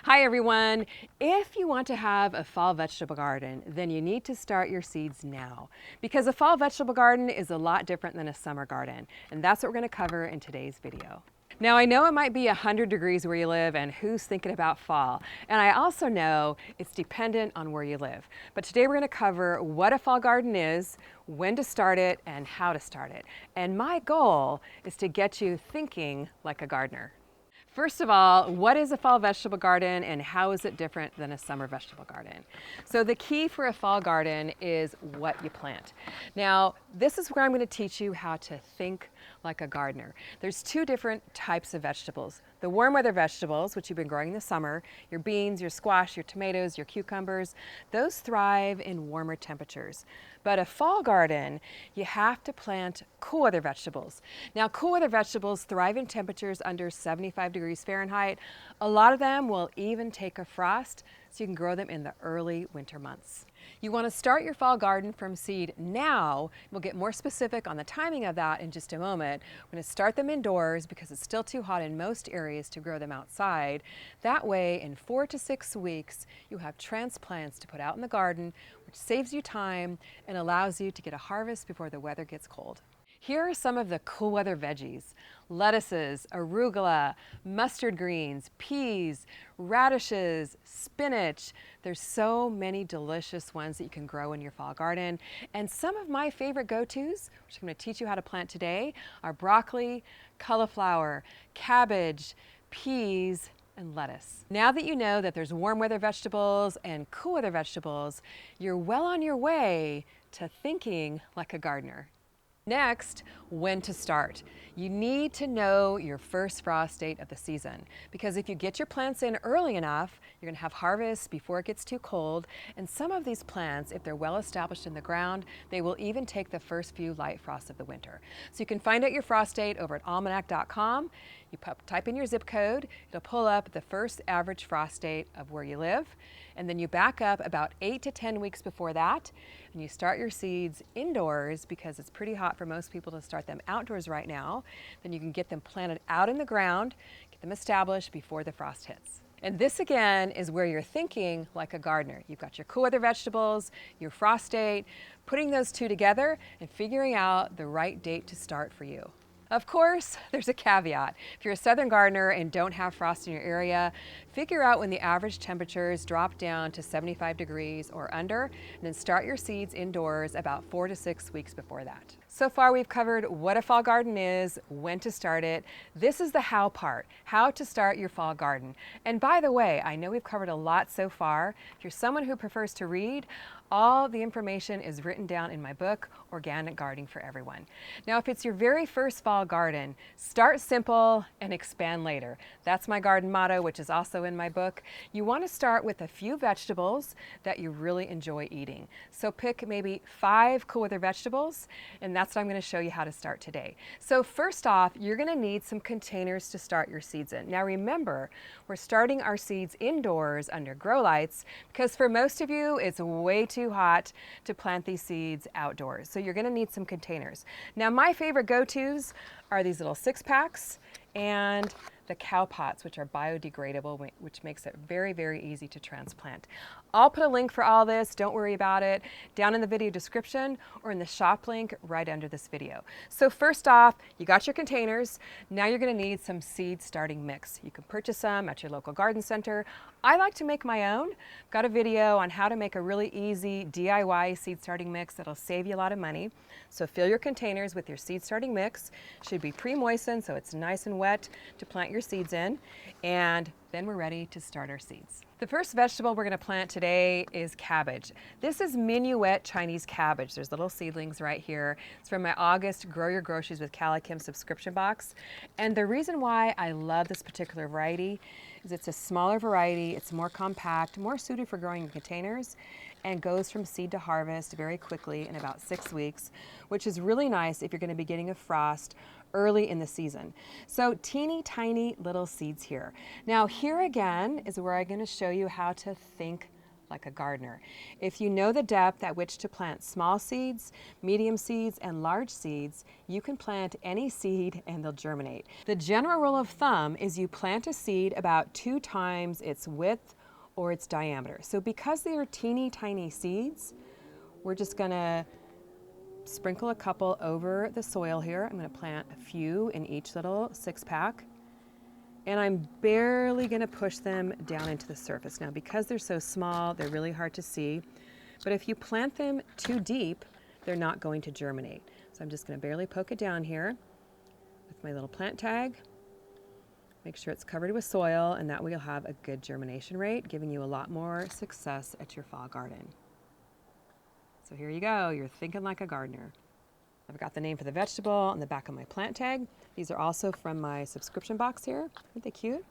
Hi everyone! If you want to have a fall vegetable garden, then you need to start your seeds now, because a fall vegetable garden is a lot different than a summer garden, and that's what we're going to cover in today's video. Now I know it might be 100 degrees where you live, and who's thinking about fall? And I also know it's dependent on where you live. But today we're going to cover what a fall garden is, when to start it, and how to start it. And my goal is to get you thinking like a gardener. First of all, what is a fall vegetable garden and how is it different than a summer vegetable garden? So the key for a fall garden is what you plant. Now, this is where I'm going to teach you how to think like a gardener. There's two different types of vegetables. The warm weather vegetables, which you've been growing in the summer, your beans, your squash, your tomatoes, your cucumbers, those thrive in warmer temperatures. But a fall garden, you have to plant cool weather vegetables. Now, cool weather vegetables thrive in temperatures under 75 degrees Fahrenheit. A lot of them will even take a frost, so you can grow them in the early winter months. You want to start your fall garden from seed now. We'll get more specific on the timing of that in just a moment. We're going to start them indoors because it's still too hot in most areas to grow them outside. That way, in 4 to 6 weeks, you have transplants to put out in the garden, which saves you time and allows you to get a harvest before the weather gets cold. Here are some of the cool weather veggies: lettuces, arugula, mustard greens, peas, radishes, spinach. There's so many delicious ones that you can grow in your fall garden. And some of my favorite go-tos, which I'm going to teach you how to plant today, are broccoli, cauliflower, cabbage, peas, and lettuce. Now that you know that there's warm weather vegetables and cool weather vegetables, you're well on your way to thinking like a gardener. Next, when to start. You need to know your first frost date of the season, because if you get your plants in early enough, you're going to have harvest before it gets too cold. And some of these plants, if they're well established in the ground, they will even take the first few light frosts of the winter. So you can find out your frost date over at almanac.com. You type in your zip code, it'll pull up the first average frost date of where you live, and then you back up about 8 to 10 weeks before that, and you start your seeds indoors because it's pretty hot for most people to start them outdoors right now. Then you can get them planted out in the ground, get them established before the frost hits. And this again is where you're thinking like a gardener. You've got your cool weather vegetables, your frost date, putting those two together and figuring out the right date to start for you. Of course, there's a caveat. If you're a southern gardener and don't have frost in your area, figure out when the average temperatures drop down to 75 degrees or under, and then start your seeds indoors about 4 to 6 weeks before that. So far we've covered what a fall garden is, when to start it. This is the how part, how to start your fall garden. And by the way, I know we've covered a lot so far. If you're someone who prefers to read, all the information is written down in my book, Organic Gardening for Everyone. Now, if it's your very first fall garden, start simple and expand later. That's my garden motto, which is also in my book. You want to start with a few vegetables that you really enjoy eating. So pick maybe 5 cool weather vegetables, and that's what I'm going to show you how to start today. So first off, you're going to need some containers to start your seeds in. Now remember, we're starting our seeds indoors under grow lights because for most of you, it's way too hot to plant these seeds outdoors. So you're going to need some containers. Now my favorite go-tos are these little 6-packs and the cow pots, which are biodegradable, which makes it very, very easy to transplant. I'll put a link for all this, don't worry about it, down in the video description or in the shop link right under this video. So first off, you got your containers. Now you're going to need some seed starting mix. You can purchase some at your local garden center. I like to make my own. I've got a video on how to make a really easy DIY seed starting mix that'll save you a lot of money. So fill your containers with your seed starting mix. Should be pre-moistened so it's nice and wet to plant your seeds in, and then we're ready to start our seeds. The first vegetable we're going to plant today is cabbage. This is minuet Chinese cabbage. There's little seedlings right here. It's from my August Grow Your Groceries with CaliKim subscription box. And the reason why I love this particular variety is it's a smaller variety, it's more compact, more suited for growing in containers, and goes from seed to harvest very quickly in about 6 weeks, which is really nice if you're going to be getting a frost early in the season. So teeny tiny little seeds here. Now here again is where I'm going to show you how to think like a gardener. If you know the depth at which to plant small seeds, medium seeds, and large seeds, you can plant any seed and they'll germinate. The general rule of thumb is you plant a seed about 2 times its width or its diameter. So because they are teeny tiny seeds, we're just gonna sprinkle a couple over the soil here. I'm gonna plant a few in each little 6-pack. And I'm barely gonna push them down into the surface. Now, because they're so small, they're really hard to see. But if you plant them too deep, they're not going to germinate. So I'm just gonna barely poke it down here with my little plant tag. Make sure it's covered with soil, and that way you'll have a good germination rate, giving you a lot more success at your fall garden. So here you go, you're thinking like a gardener. I've got the name for the vegetable on the back of my plant tag. These are also from my subscription box here. Aren't they cute?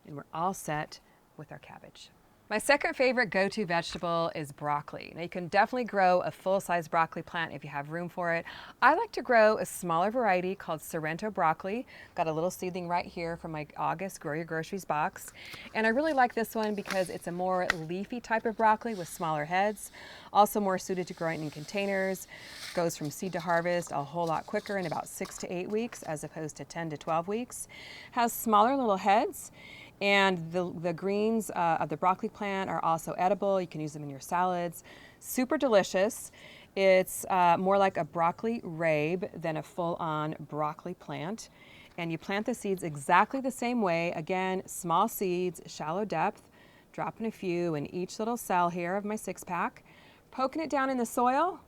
And we're all set with our cabbage. My second favorite go-to vegetable is broccoli. Now you can definitely grow a full-size broccoli plant if you have room for it. I like to grow a smaller variety called Sorrento broccoli. Got a little seedling right here from my August Grow Your Groceries box. And I really like this one because it's a more leafy type of broccoli with smaller heads. Also more suited to growing in containers. Goes from seed to harvest a whole lot quicker in about 6 to 8 weeks as opposed to 10 to 12 weeks. Has smaller little heads. And the greens of the broccoli plant are also edible. You can use them in your salads. Super delicious. It's more like a broccoli rabe than a full-on broccoli plant. And you plant the seeds exactly the same way. Again, small seeds, shallow depth, dropping a few in each little cell here of my 6-pack. Poking it down in the soil.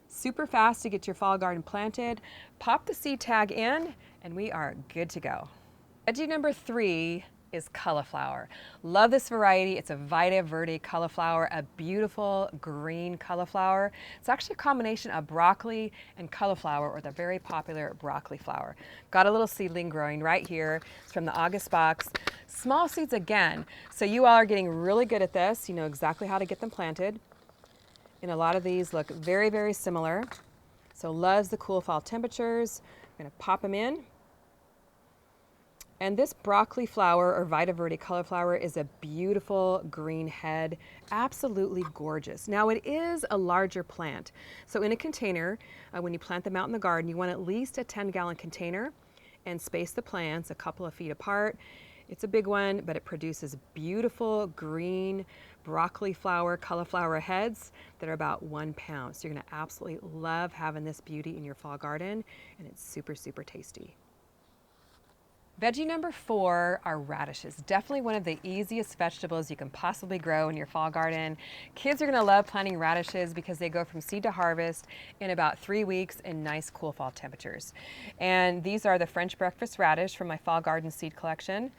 Super fast to get your fall garden planted. Pop the seed tag in, and we are good to go. Veggie number 3 is cauliflower. Love this variety. It's a Vita Verde cauliflower, a beautiful green cauliflower. It's actually a combination of broccoli and cauliflower, or the very popular broccoli flower. Got a little seedling growing right here. It's from the August box. Small seeds again. So you all are getting really good at this. You know exactly how to get them planted. And a lot of these look very, very similar. So loves the cool fall temperatures. I'm gonna pop them in. And this broccoli flower, or Vita Verde cauliflower, is a beautiful green head, absolutely gorgeous. Now it is a larger plant. So in a container, when you plant them out in the garden, you want at least a 10-gallon container and space the plants a couple of feet apart. It's a big one, but it produces beautiful green broccoli flower, cauliflower heads that are about 1 pound. So you're gonna absolutely love having this beauty in your fall garden, and it's super, super tasty. Veggie number 4 are radishes. Definitely one of the easiest vegetables you can possibly grow in your fall garden. Kids are gonna love planting radishes because they go from seed to harvest in about 3 weeks in nice cool fall temperatures. And these are the French breakfast radish from my fall garden seed collection.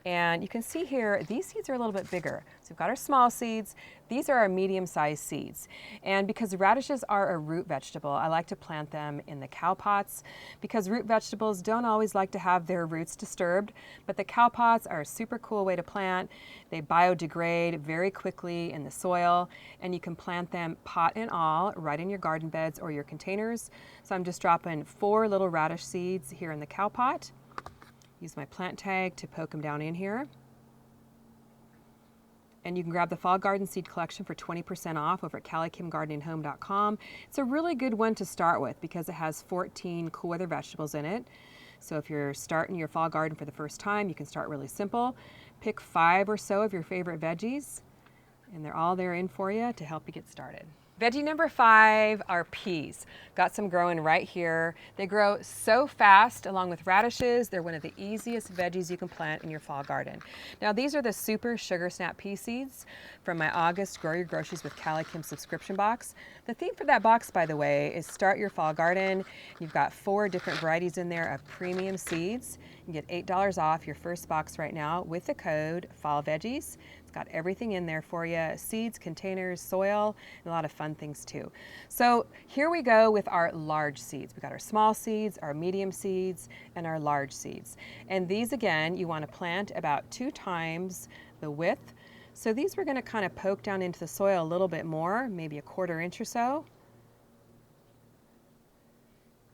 And you can see here, these seeds are a little bit bigger. So we've got our small seeds. These are our medium-sized seeds. And because radishes are a root vegetable, I like to plant them in the cow pots because root vegetables don't always like to have their roots disturbed, but the cow pots are a super cool way to plant. They biodegrade very quickly in the soil, and you can plant them pot and all right in your garden beds or your containers. So I'm just dropping 4 little radish seeds here in the cow pot. Use my plant tag to poke them down in here. And you can grab the Fall Garden Seed Collection for 20% off over at CaliKimGardeningHome.com. It's a really good one to start with because it has 14 cool weather vegetables in it. So if you're starting your fall garden for the first time, you can start really simple. Pick 5 or so of your favorite veggies, and they're all there in for you to help you get started. Veggie number 5 are peas. Got some growing right here. They grow so fast along with radishes. They're one of the easiest veggies you can plant in your fall garden. Now these are the Super Sugar Snap pea seeds from my August Grow Your Groceries with CaliKim subscription box. The theme for that box, by the way, is start your fall garden. You've got 4 different varieties in there of premium seeds. You can get $8 off your first box right now with the code FALLVEGGIES. Got everything in there for you, seeds, containers, soil, and a lot of fun things too. So here we go with our large seeds. We got our small seeds, our medium seeds, and our large seeds. And these again, you want to plant about 2 times the width. So these we're going to kind of poke down into the soil a little bit more, maybe a 1/4 inch or so.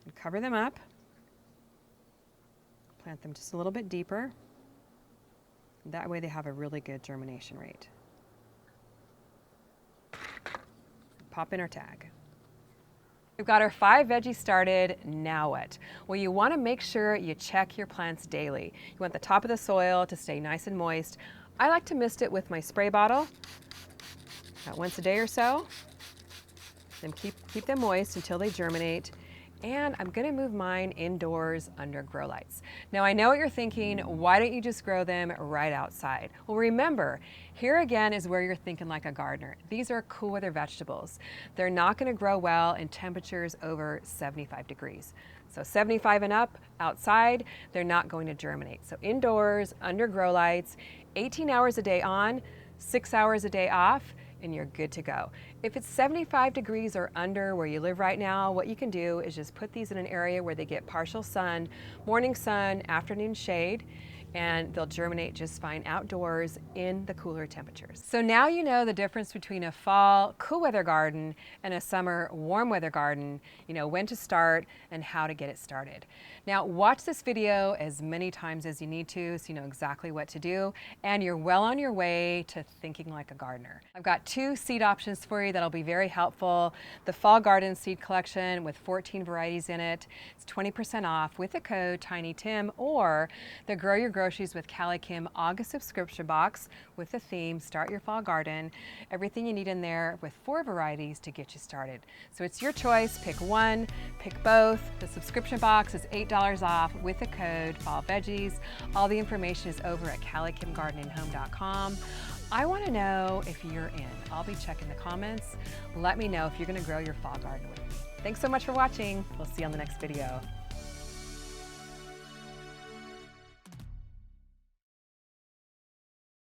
And cover them up. Plant them just a little bit deeper. That way they have a really good germination rate. pop in our tag. We've got our 5 veggies started, now what? Well, you want to make sure you check your plants daily. You want the top of the soil to stay nice and moist. I like to mist it with my spray bottle about once a day or so. Then keep them moist until they germinate. And I'm gonna move mine indoors under grow lights. Now I know what you're thinking, why don't you just grow them right outside? Well, remember, here again is where you're thinking like a gardener. These are cool weather vegetables. They're not gonna grow well in temperatures over 75 degrees. So 75 and up outside, they're not going to germinate. So indoors, under grow lights, 18 hours a day on, 6 hours a day off, and you're good to go. If it's 75 degrees or under where you live right now, what you can do is just put these in an area where they get partial sun, morning sun, afternoon shade, and they'll germinate just fine outdoors in the cooler temperatures. So now you know the difference between a fall cool weather garden and a summer warm weather garden. You know when to start and how to get it started. Now watch this video as many times as you need to so you know exactly what to do, and you're well on your way to thinking like a gardener. I've got 2 seed options for you that'll be very helpful. The Fall Garden Seed Collection with 14 varieties in it. It's 20% off with the code TinyTim, or the Grow Your Groceries with CaliKim August subscription box with the theme Start Your Fall Garden. Everything you need in there with 4 varieties to get you started. So it's your choice, pick one, pick both. The subscription box is $8 off with the code FALLVEGGIES. All the information is over at CaliKimGardeningHome.com. I want to know if you're in. I'll be checking the comments. Let me know if you're going to grow your fall garden with me. Thanks so much for watching. We'll see you on the next video.